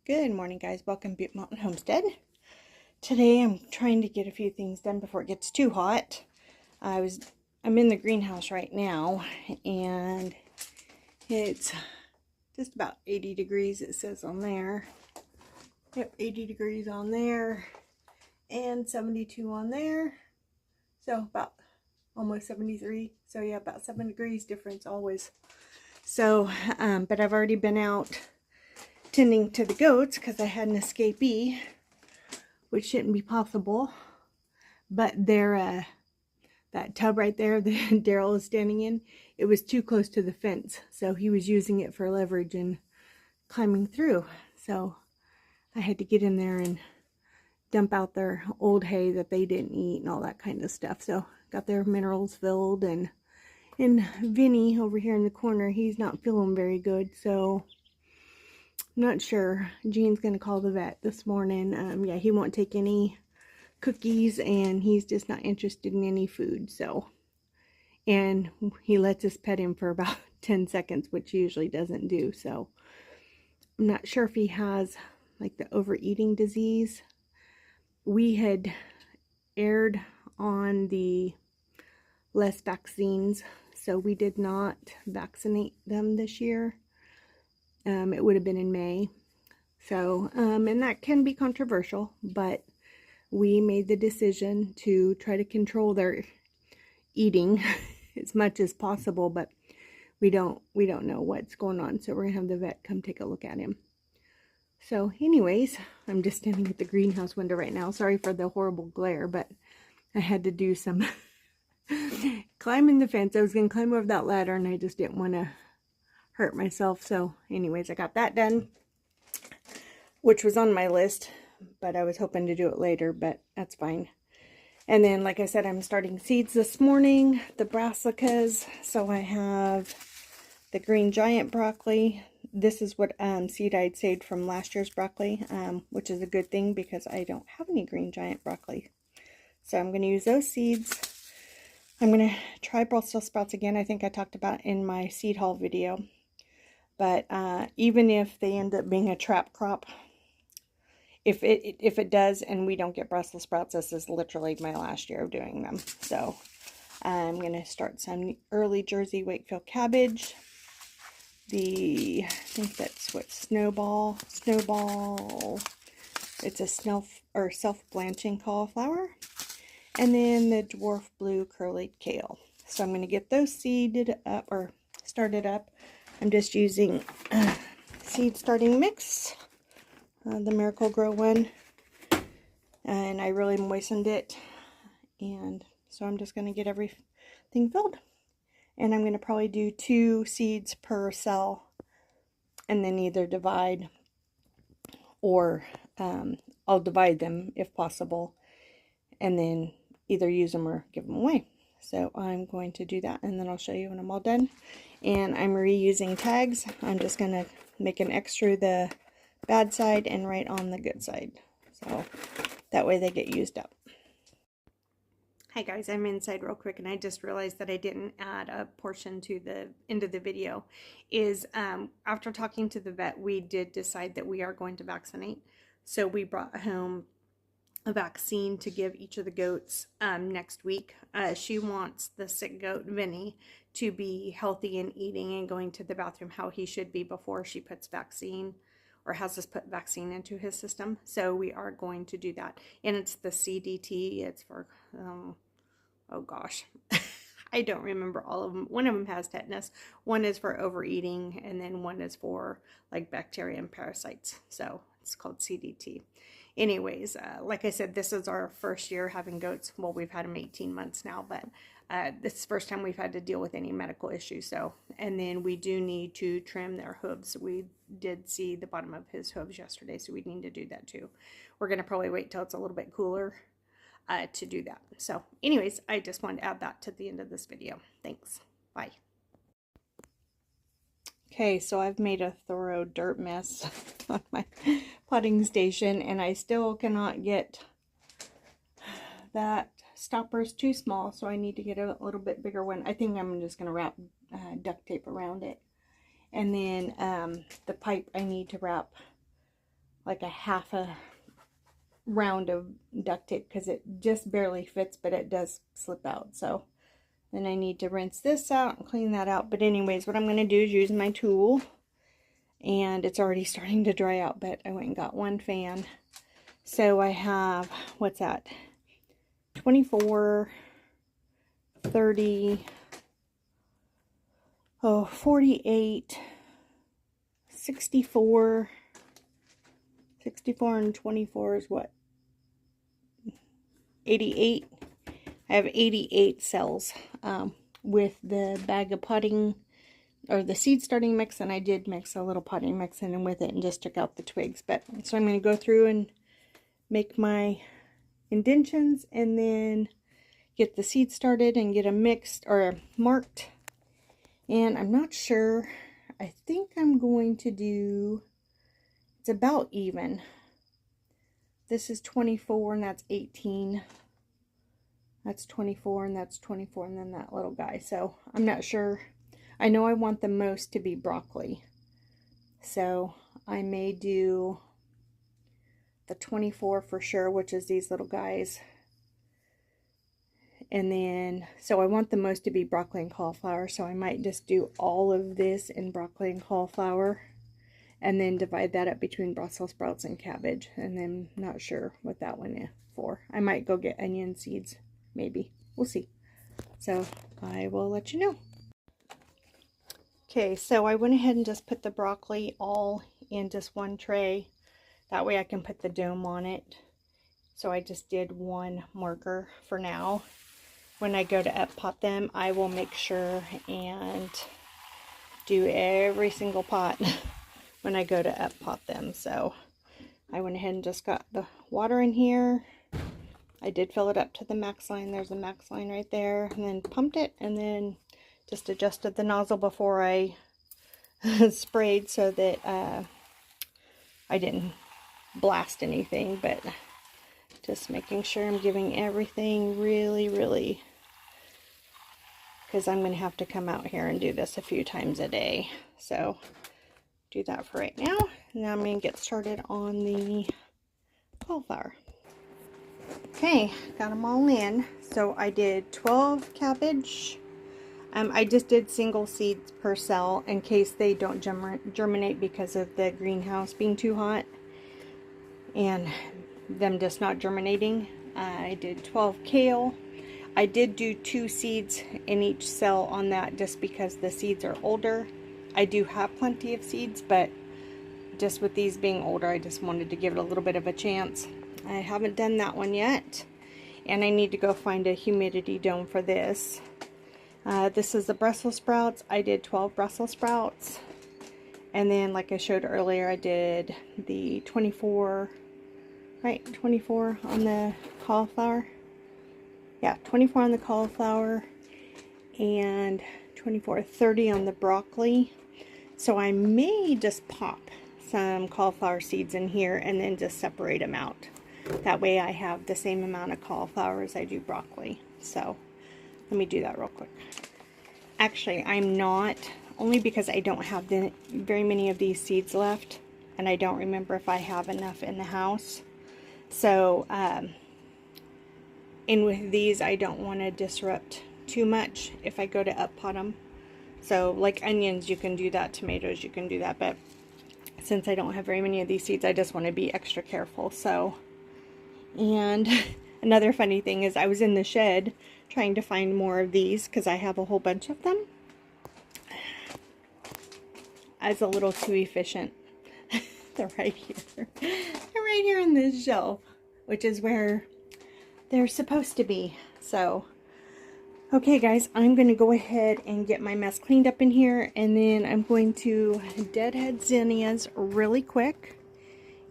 Good morning, guys. Welcome to Butte Mountain Homestead. Today I'm trying to get a few things done before it gets too hot. I'm in the greenhouse right now, and it's just about 80 degrees, it says on there. Yep, 80 degrees on there and 72 on there. So about almost 73. So yeah, about 7 degrees difference always. So, but I've already been out tending to the goats because I had an escapee, which shouldn't be possible. But they're that tub right there that Daryl is standing in, it was too close to the fence, so he was using it for leverage and climbing through. So I had to get in there and dump out their old hay that they didn't eat and all that kind of stuff. So got their minerals filled, and Vinny over here in the corner, he's not feeling very good, so I'm not sure. Jean's gonna call the vet this morning. Yeah, he won't take any cookies, and he's just not interested in any food. So, and he lets us pet him for about 10 seconds, which he usually doesn't do. So I'm not sure if he has like the overeating disease. We had erred on the less vaccines, so we did not vaccinate them this year. It would have been in May. So, and that can be controversial, but we made the decision to try to control their eating as much as possible, but we don't know what's going on, so we're gonna have the vet come take a look at him. So anyways, I'm just standing at the greenhouse window right now. Sorry for the horrible glare, but I had to do some climbing the fence. I was gonna climb over that ladder, and I just didn't want to hurt myself. So anyways, I got that done, which was on my list, but I was hoping to do it later, but that's fine. And then, like I said, I'm starting seeds this morning, the brassicas. So I have the green giant broccoli. This is what seed I'd saved from last year's broccoli, which is a good thing because I don't have any green giant broccoli. So I'm going to use those seeds. I'm going to try Brussels sprouts again. I think I talked about in my seed haul video. But even if they end up being a trap crop, if it does and we don't get Brussels sprouts, this is literally my last year of doing them. So I'm going to start some early Jersey Wakefield cabbage. I think that's what, snowball. It's a self-blanching cauliflower. And then the dwarf blue curly kale. So I'm going to get those seeded up or started up. I'm just using seed starting mix, the Miracle-Gro one, and I really moistened it, and so I'm just going to get everything filled, and I'm going to probably do 2 seeds per cell, and then either divide, or I'll divide them if possible, and then either use them or give them away. So I'm going to do that, and then I'll show you when I'm all done. And I'm reusing tags. I'm just going to make an extra the bad side and write on the good side. So that way they get used up. Hi guys, I'm inside real quick, and I just realized that I didn't add a portion to the end of the video. After talking to the vet, we did decide that we are going to vaccinate. So we brought home a vaccine to give each of the goats next week. She wants the sick goat, Vinny, to be healthy and eating and going to the bathroom how he should be before she puts vaccine, or has us put vaccine into his system. So we are going to do that. And it's the CDT. It's for, oh gosh, I don't remember all of them. One of them has tetanus. One is for overeating. And then one is for like bacteria and parasites. So it's called CDT. Anyways, like I said, this is our first year having goats. Well, we've had them 18 months now, but this is the first time we've had to deal with any medical issues. So, and then we do need to trim their hooves. We did see the bottom of his hooves yesterday, so we need to do that too. We're going to probably wait till it's a little bit cooler to do that. So anyways, I just wanted to add that to the end of this video. Thanks. Bye. Okay, so I've made a thorough dirt mess on my potting station, and I still cannot get that stopper. Is too small, so I need to get a little bit bigger one. I think I'm just going to wrap duct tape around it. And then the pipe I need to wrap like a half a round of duct tape because it just barely fits, but it does slip out. So then I need to rinse this out and clean that out. But anyways, what I'm going to do is use my tool, and it's already starting to dry out, but I went and got one fan. So I have, what's that, 24, 30, 48, 64, 64 and 24 is what, 88. I have 88 cells with the bag of potting, or the seed starting mix, and I did mix a little potting mix in with it and just took out the twigs. But so I'm going to go through and make my indentions and then get the seed started and get them mixed or marked. And I'm not sure. I think I'm going to do, it's about even. This is 24 and that's 18. That's 24 and that's 24, and then that little guy. So I'm not sure. I know I want the most to be broccoli. So I may do the 24 for sure, which is these little guys. And then, so I want the most to be broccoli and cauliflower. So I might just do all of this in broccoli and cauliflower, and then divide that up between Brussels sprouts and cabbage. And then not sure what that one is for. I might go get onion seeds. Maybe. We'll see. So I will let you know. Okay, so I went ahead and just put the broccoli all in just one tray. That way I can put the dome on it. So I just did one marker for now. When I go to up pot them, I will make sure and do every single pot when I go to up pot them. So I went ahead and just got the water in here. I did fill it up to the max line. There's a max line right there. And then pumped it, and then just adjusted the nozzle before I sprayed so that I didn't blast anything. But just making sure I'm giving everything really, because I'm going to have to come out here and do this a few times a day. So do that for right now. Now I'm going to get started on the cauliflower. Okay, got them all in. So I did 12 cabbage. I just did single seeds per cell in case they don't germinate because of the greenhouse being too hot and them just not germinating. I did 12 kale. I did do 2 seeds in each cell on that just because the seeds are older. I do have plenty of seeds, but just with these being older, I just wanted to give it a little bit of a chance. I haven't done that one yet, and I need to go find a humidity dome for this. This is the Brussels sprouts. I did 12 Brussels sprouts, and then like I showed earlier, I did the 24, right, 24 on the cauliflower. Yeah, 24 on the cauliflower and 24, 30 on the broccoli. So I may just pop some cauliflower seeds in here and then just separate them out. That way I have the same amount of cauliflower as I do broccoli. So let me do that real quick. Actually, I'm not, only because I don't have very many of these seeds left, and I don't remember if I have enough in the house. So, and with these, I don't want to disrupt too much if I go to up pot them. So, like onions, you can do that. Tomatoes, you can do that. But since I don't have very many of these seeds, I just want to be extra careful. So, and another funny thing is I was in the shed trying to find more of these because I have a whole bunch of them. I was a little too efficient. They're right here. They're right here on this shelf, which is where they're supposed to be. So, okay guys, I'm going to go ahead and get my mess cleaned up in here, and then I'm going to deadhead zinnias really quick.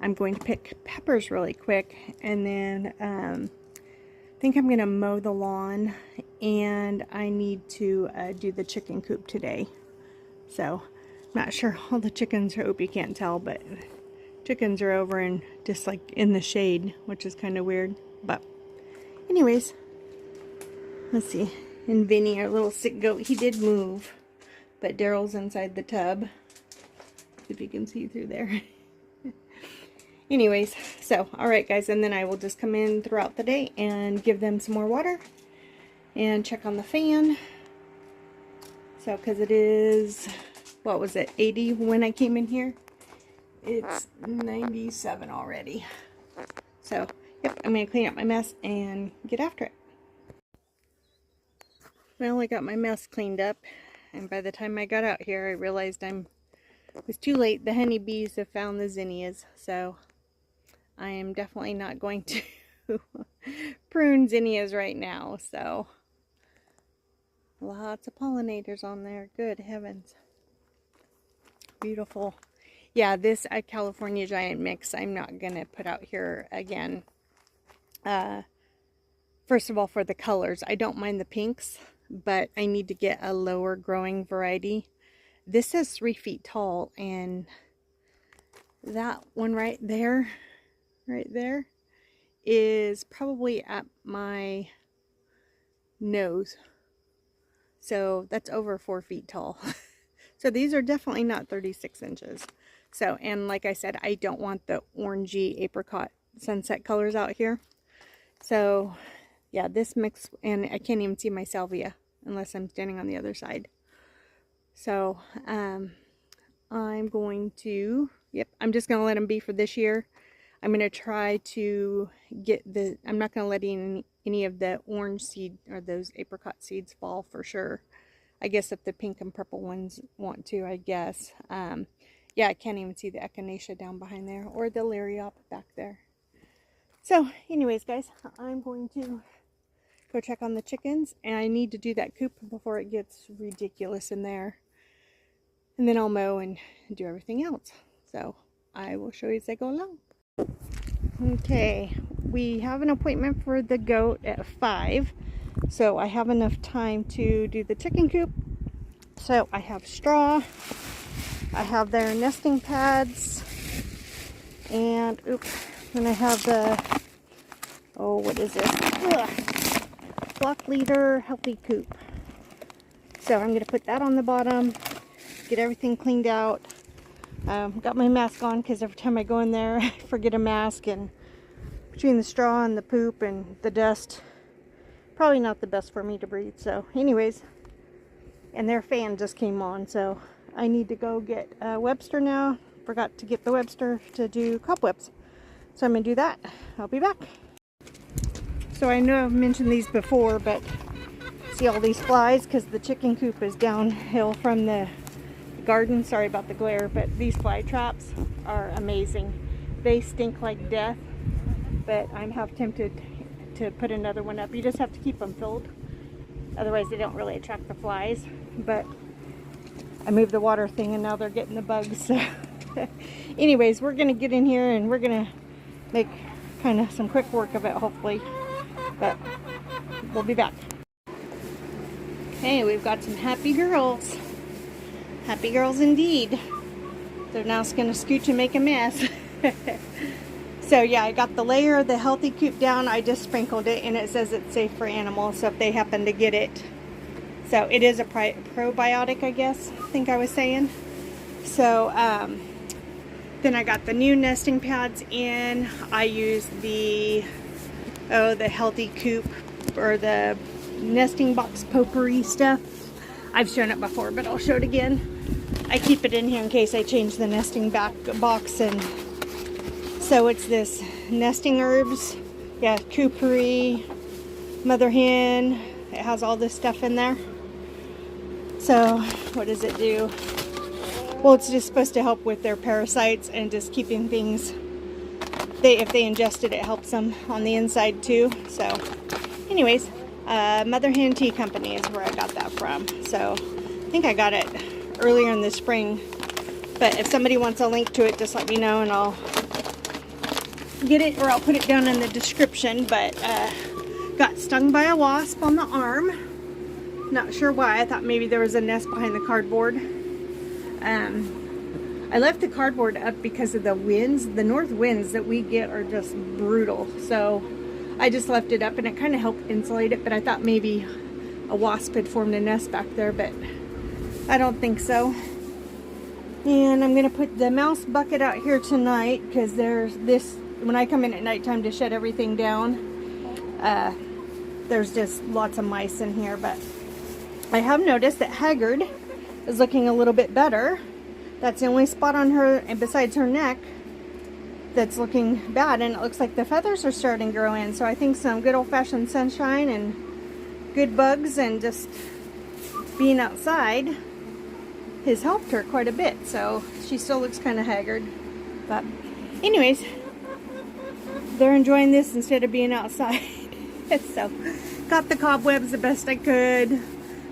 I'm going to pick peppers really quick, and then I think I'm going to mow the lawn, and I need to do the chicken coop today. So, not sure all the chickens, I hope you can't tell, but chickens are over and just like in the shade, which is kind of weird. But anyways, let's see. And Vinny, our little sick goat, he did move, but Daryl's inside the tub. See if you can see through there. anyways, so, alright guys, and then I will just come in throughout the day and give them some more water and check on the fan. So, because it is, what was it, 80 when I came in here? It's 97 already. So, yep, I'm going to clean up my mess and get after it. Well, I got my mess cleaned up, and by the time I got out here, I realized it was too late. The honeybees have found the zinnias, so I am definitely not going to prune zinnias right now. So, lots of pollinators on there. Good heavens. Beautiful. Yeah, this California Giant mix I'm not going to put out here again. First of all, for the colors, I don't mind the pinks, but I need to get a lower growing variety. This says 3 feet tall, and that one right there is probably at my nose. So that's over 4 feet tall. So these are definitely not 36 inches. So, and like I said, I don't want the orangey apricot sunset colors out here. So yeah, this mix, and I can't even see my salvia unless I'm standing on the other side. So I'm going to, yep, I'm just going to let them be for this year. I'm going to try to get I'm not going to let any of the orange seed or those apricot seeds fall for sure. I guess if the pink and purple ones want to, I guess. Yeah, I can't even see the echinacea down behind there, or the lariat back there. So, anyways, guys, I'm going to go check on the chickens, and I need to do that coop before it gets ridiculous in there. And then I'll mow and do everything else. So, I will show you as I go along. Okay, we have an appointment for the goat at 5. So, I have enough time to do the chicken coop. So, I have straw. I have their nesting pads, and oops, then I have the, oh, what is this? Ugh. Flock leader healthy coop. So I'm going to put that on the bottom, get everything cleaned out. Got my mask on because every time I go in there, I forget a mask, and between the straw and the poop and the dust, probably not the best for me to breathe. So anyways, and their fan just came on, so I need to go get Webster now. Forgot to get the Webster to do cobwebs. So I'm going to do that. I'll be back. So I know I've mentioned these before, but see all these flies because the chicken coop is downhill from the garden. Sorry about the glare, but these fly traps are amazing. They stink like death, but I'm half tempted to put another one up. You just have to keep them filled. Otherwise they don't really attract the flies. But I moved the water thing and now they're getting the bugs. So anyways, we're going to get in here and we're going to make kind of some quick work of it, hopefully. But we'll be back. Hey, we've got some happy girls. Happy girls indeed. They're now going to scooch and make a mess. So yeah, I got the layer of the healthy coop down. I just sprinkled it and it says it's safe for animals, so if they happen to get it. So it is a probiotic, I guess, I think I was saying. So then I got the new nesting pads in. I used the healthy coop, or the nesting box potpourri stuff. I've shown it before, but I'll show it again. I keep it in here in case I change the nesting box. And so it's this nesting herbs, yeah, potpourri, mother hen. It has all this stuff in there. So what does it do? Well, it's just supposed to help with their parasites and just keeping things, if they ingest it, it helps them on the inside too. So anyways, Mother Hen Tea Company is where I got that from. So I think I got it earlier in the spring, but if somebody wants a link to it, just let me know and I'll get it, or I'll put it down in the description. But got stung by a wasp on the arm. Not sure why. I thought maybe there was a nest behind the cardboard. I left the cardboard up because of the winds. The north winds that we get are just brutal. So I just left it up and it kind of helped insulate it. But I thought maybe a wasp had formed a nest back there, but I don't think so. And I'm going to put the mouse bucket out here tonight because there's this, when I come in at nighttime to shed everything down, there's just lots of mice in here. But I have noticed that Haggard is looking a little bit better. That's the only spot on her, and besides her neck, that's looking bad. And it looks like the feathers are starting to grow in. So I think some good old-fashioned sunshine and good bugs and just being outside has helped her quite a bit. So she still looks kind of haggard, but anyways, they're enjoying this instead of being outside. So got the cobwebs the best I could.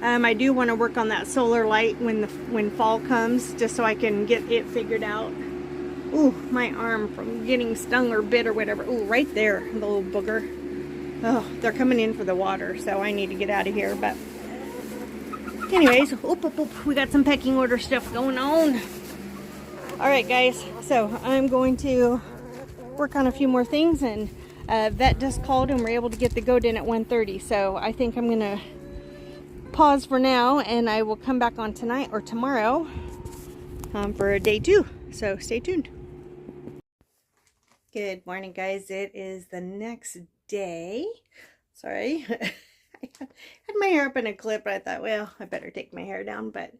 I do want to work on that solar light when fall comes, just so I can get it figured out. Ooh, my arm from getting stung or bit or whatever. Ooh, right there, the little booger. Oh, they're coming in for the water, so I need to get out of here. But anyways, we got some pecking order stuff going on. Alright guys, so I'm going to work on a few more things, and vet just called and we're able to get the goat in at 1:30. So I think I'm going to pause for now, and I will come back on tonight or tomorrow for day 2. So stay tuned. Good morning guys, it is the next day. Sorry. I had my hair up in a clip, but I thought, well, I better take my hair down. But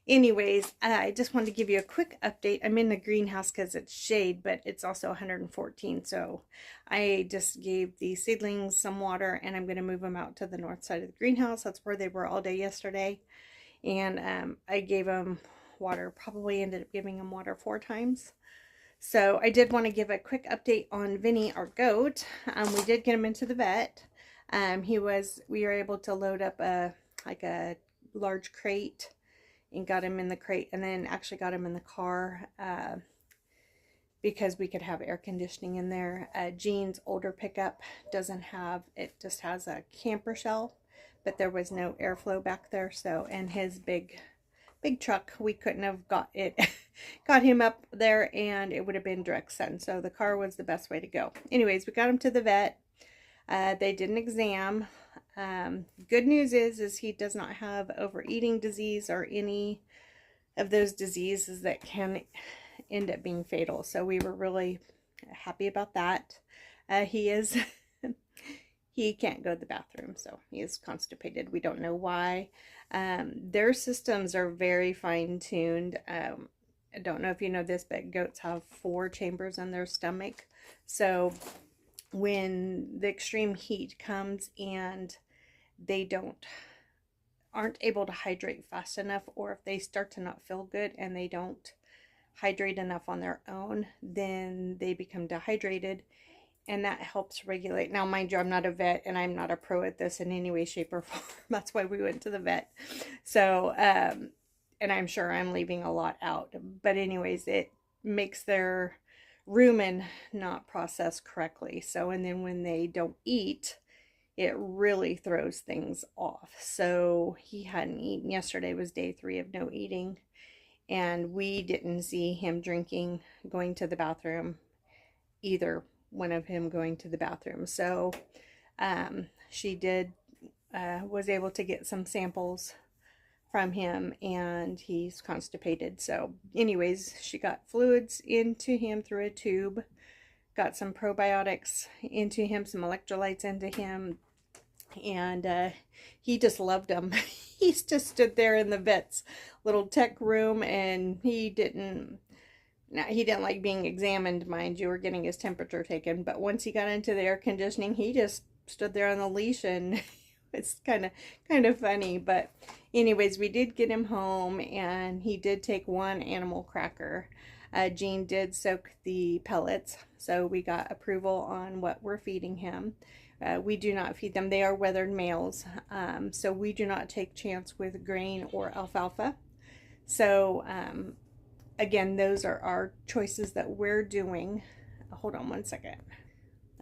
anyways, I just wanted to give you a quick update. I'm in the greenhouse because it's shade, but it's also 114. So I just gave the seedlings some water, and I'm going to move them out to the north side of the greenhouse. That's where they were all day yesterday. And I gave them water, probably ended up giving them water 4 times. So I did want to give a quick update on Vinny, our goat. We did get him into the vet. We were able to load up a large crate and got him in the crate, and then actually got him in the car because we could have air conditioning in there. Jean's older pickup doesn't have, it just has a camper shell, but there was no airflow back there. So, and his big truck, we couldn't have got him up there, and it would have been direct sun. So the car was the best way to go. Anyways, we got him to the vet. They did an exam. Good news is he does not have overeating disease or any of those diseases that can end up being fatal. So we were really happy about that. He can't go to the bathroom, so he is constipated. We don't know why. Their systems are very fine-tuned. I don't know if you know this, but goats have 4 chambers in their stomach. So when the extreme heat comes and they aren't able to hydrate fast enough, or if they start to not feel good and they don't hydrate enough on their own, then they become dehydrated, and that helps regulate. Now, mind you, I'm not a vet and I'm not a pro at this in any way, shape, or form. That's why we went to the vet. So, and I'm sure I'm leaving a lot out. But anyways, it makes their rumen not process correctly. So, and then when they don't eat, it really throws things off. So he hadn't eaten. Yesterday was day 3 of no eating, and we didn't see him drinking, going to the bathroom, either one of him going to the bathroom. So she was able to get some samples from him, and he's constipated. So anyways, she got fluids into him through a tube, got some probiotics into him, some electrolytes into him, and he just loved them. He just stood there in the vet's little tech room, and he didn't like being examined, mind you, or getting his temperature taken. But once he got into the air conditioning, he just stood there on the leash, and it's kind of funny. But anyways, we did get him home, and he did take 1 animal cracker. Jean did soak the pellets, so we got approval on what we're feeding him. We do not feed them. They are weathered males, so we do not take chance with grain or alfalfa. So again, those are our choices that we're doing. Hold on one second.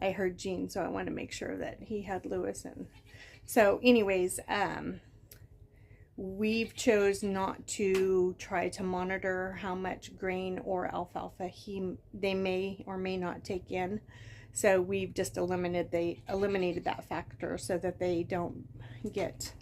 I heard Jean, so I want to make sure that he had Lewis. And so anyways, we've chose not to try to monitor how much grain or alfalfa they may or may not take in. So we've just eliminated that factor so that they don't get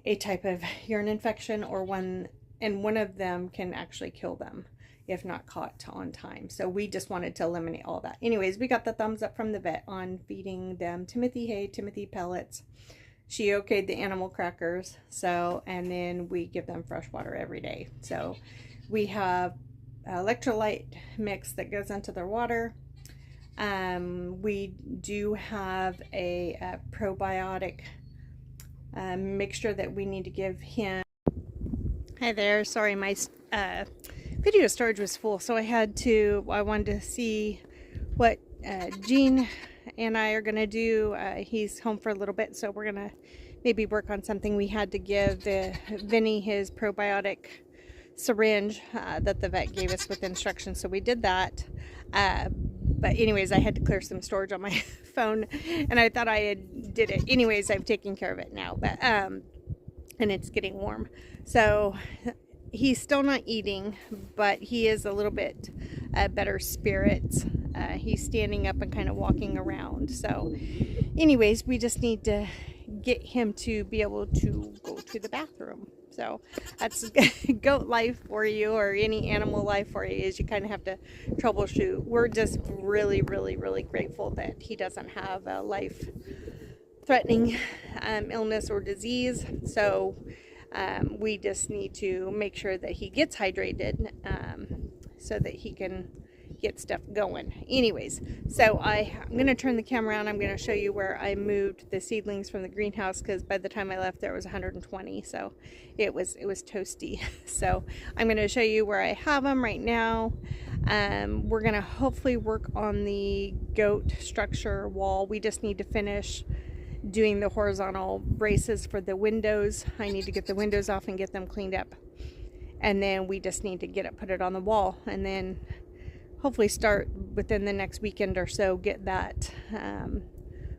a type of urine infection, or one and one of them can actually kill them if not caught on time. So we just wanted to eliminate all that. Anyways, we got the thumbs up from the vet on feeding them Timothy hay, Timothy pellets. She okayed the animal crackers. So, and then we give them fresh water every day. So we have electrolyte mix that goes into their water. We do have a probiotic mixture that we need to give him. Hi there, sorry, my video storage was full, so I wanted to see what Gene and I are gonna do. He's home for a little bit, so we're gonna maybe work on something. We had to give Vinny his probiotic syringe that the vet gave us with instructions, so we did that. But anyways, I had to clear some storage on my phone, and I thought I did it. Anyways, I've taken care of it now, but and it's getting warm. So he's still not eating, but he is a little bit better spirits. He's standing up and kind of walking around. So anyways, we just need to get him to be able to go to the bathroom. So that's goat life for you, or any animal life for you, is you kind of have to troubleshoot. We're just really, really, really grateful that he doesn't have a life-threatening illness or disease. So we just need to make sure that he gets hydrated so that he can get stuff going. Anyways, so I'm going to turn the camera on. I'm going to show you where I moved the seedlings from the greenhouse, because by the time I left there was 120, so it was toasty. So I'm going to show you where I have them right now. We're going to hopefully work on the goat structure wall. We just need to finish doing the horizontal braces for the windows. I need to get the windows off and get them cleaned up, and then we just need to put it on the wall, and then hopefully start within the next weekend or so, get that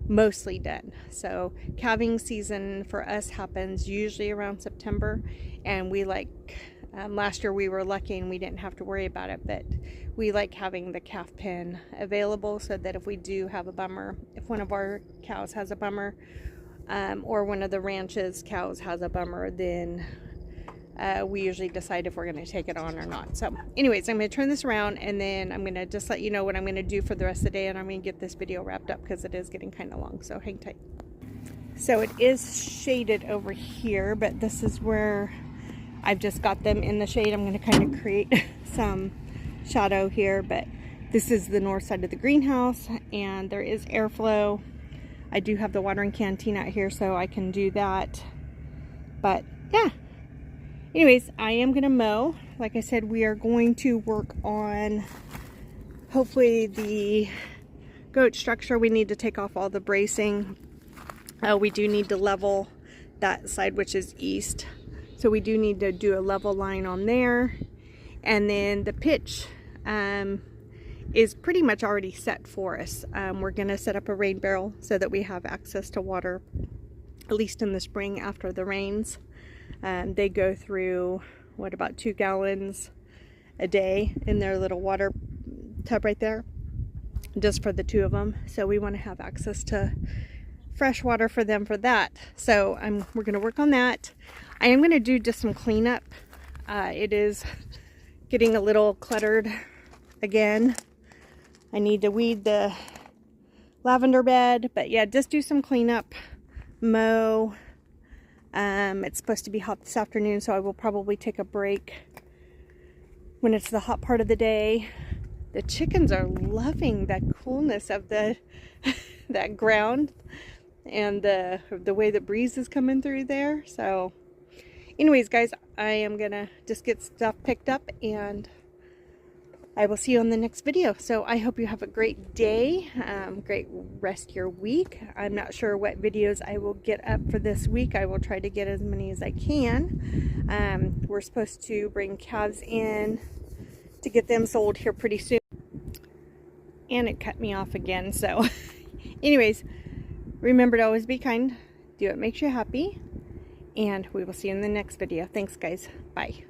mostly done. So calving season for us happens usually around September, and we last year we were lucky and we didn't have to worry about it, but we like having the calf pen available so that if we do have a bummer, if one of our cows has a bummer, or one of the ranch's cows has a bummer, then we usually decide if we're going to take it on or not. So anyways, I'm going to turn this around, and then I'm going to just let you know what I'm going to do for the rest of the day, and I'm going to get this video wrapped up because it is getting kind of long, so hang tight. So it is shaded over here, but this is where I've just got them in the shade. I'm going to kind of create some shadow here, but this is the north side of the greenhouse, and there is airflow. I do have the watering canteen out here, so I can do that. But yeah, anyways, I am going to mow. Like I said, we are going to work on hopefully the goat structure. We need to take off all the bracing. We do need to level that side, which is east. So we do need to do a level line on there. And then the pitch is pretty much already set for us. We're going to set up a rain barrel so that we have access to water, at least in the spring after the rains. They go through, what, about 2 gallons a day in their little water tub right there, just for the 2 of them. So we want to have access to fresh water for them for that. So we're going to work on that. I am going to do just some cleanup. It is getting a little cluttered again. I need to weed the lavender bed, but yeah, just do some cleanup, mow. It's supposed to be hot this afternoon, so I will probably take a break when it's the hot part of the day. The chickens are loving that coolness of the that ground, and the way the breeze is coming through there. So anyways, guys, I am gonna just get stuff picked up, and I will see you on the next video. So I hope you have a great day, great rest of your week. I'm not sure what videos I will get up for this week. I will try to get as many as I can. We're supposed to bring calves in to get them sold here pretty soon. And it cut me off again. So anyways, remember to always be kind. Do what makes you happy. And we will see you in the next video. Thanks, guys. Bye.